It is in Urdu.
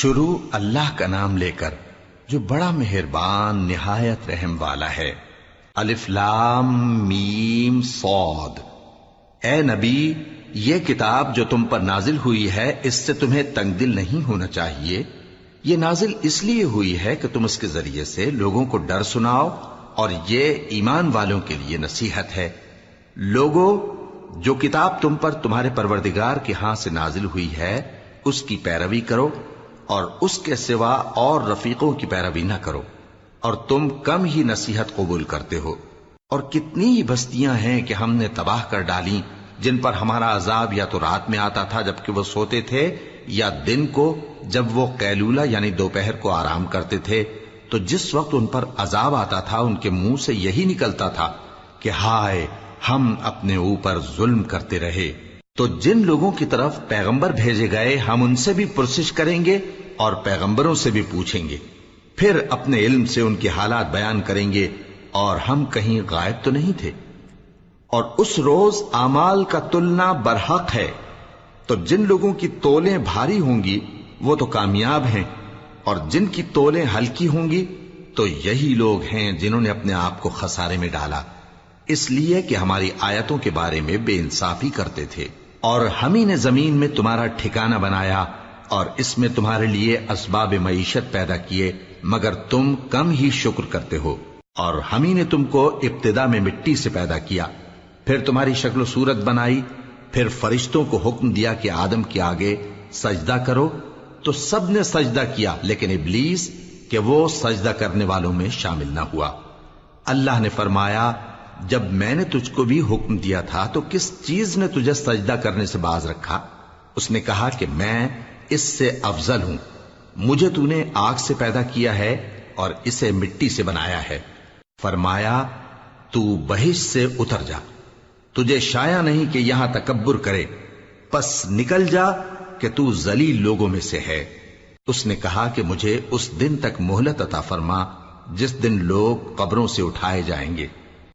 شروع اللہ کا نام لے کر جو بڑا مہربان نہایت رحم والا ہے۔ الف لام میم صاد۔ اے نبی، یہ کتاب جو تم پر نازل ہوئی ہے اس سے تمہیں تنگ دل نہیں ہونا چاہیے۔ یہ نازل اس لیے ہوئی ہے کہ تم اس کے ذریعے سے لوگوں کو ڈر سناؤ، اور یہ ایمان والوں کے لیے نصیحت ہے۔ لوگوں، جو کتاب تم پر تمہارے پروردگار کے ہاں سے نازل ہوئی ہے اس کی پیروی کرو، اور اس کے سوا اور رفیقوں کی پیروی نہ کرو، اور تم کم ہی نصیحت قبول کرتے ہو۔ اور کتنی ہی بستیاں ہیں کہ ہم نے تباہ کر ڈالی جن پر ہمارا عذاب یا تو رات میں آتا تھا جبکہ وہ سوتے تھے، یا دن کو جب وہ قیلولہ یعنی دوپہر کو آرام کرتے تھے، تو جس وقت ان پر عذاب آتا تھا ان کے منہ سے یہی نکلتا تھا کہ ہائے، ہم اپنے اوپر ظلم کرتے رہے۔ تو جن لوگوں کی طرف پیغمبر بھیجے گئے ہم ان سے بھی پرسش کریں گے اور پیغمبروں سے بھی پوچھیں گے، پھر اپنے علم سے ان کے حالات بیان کریں گے، اور ہم کہیں غائب تو نہیں تھے۔ اور اس روز اعمال کا تلنا برحق ہے، تو جن لوگوں کی تولیں بھاری ہوں گی وہ تو کامیاب ہیں، اور جن کی تولیں ہلکی ہوں گی تو یہی لوگ ہیں جنہوں نے اپنے آپ کو خسارے میں ڈالا، اس لیے کہ ہماری آیتوں کے بارے میں بے انصافی کرتے تھے۔ اور ہم ہی نے زمین میں تمہارا ٹھکانہ بنایا اور اس میں تمہارے لیے اسباب معیشت پیدا کیے، مگر تم کم ہی شکر کرتے ہو۔ اور ہم ہی نے تم کو ابتدا میں مٹی سے پیدا کیا، پھر تمہاری شکل و صورت بنائی، پھر فرشتوں کو حکم دیا کہ آدم کے آگے سجدہ کرو، تو سب نے سجدہ کیا لیکن ابلیس کہ وہ سجدہ کرنے والوں میں شامل نہ ہوا۔ اللہ نے فرمایا، جب میں نے تجھ کو بھی حکم دیا تھا تو کس چیز نے تجھے سجدہ کرنے سے باز رکھا؟ اس نے کہا کہ میں اس سے افضل ہوں، مجھے تو نے آگ سے پیدا کیا ہے اور اسے مٹی سے بنایا ہے۔ فرمایا، تو بہشت سے اتر جا، تجھے شایع نہیں کہ یہاں تکبر کرے، پس نکل جا کہ تو ذلیل لوگوں میں سے ہے۔ اس نے کہا کہ مجھے اس دن تک مہلت عطا فرما جس دن لوگ قبروں سے اٹھائے جائیں گے۔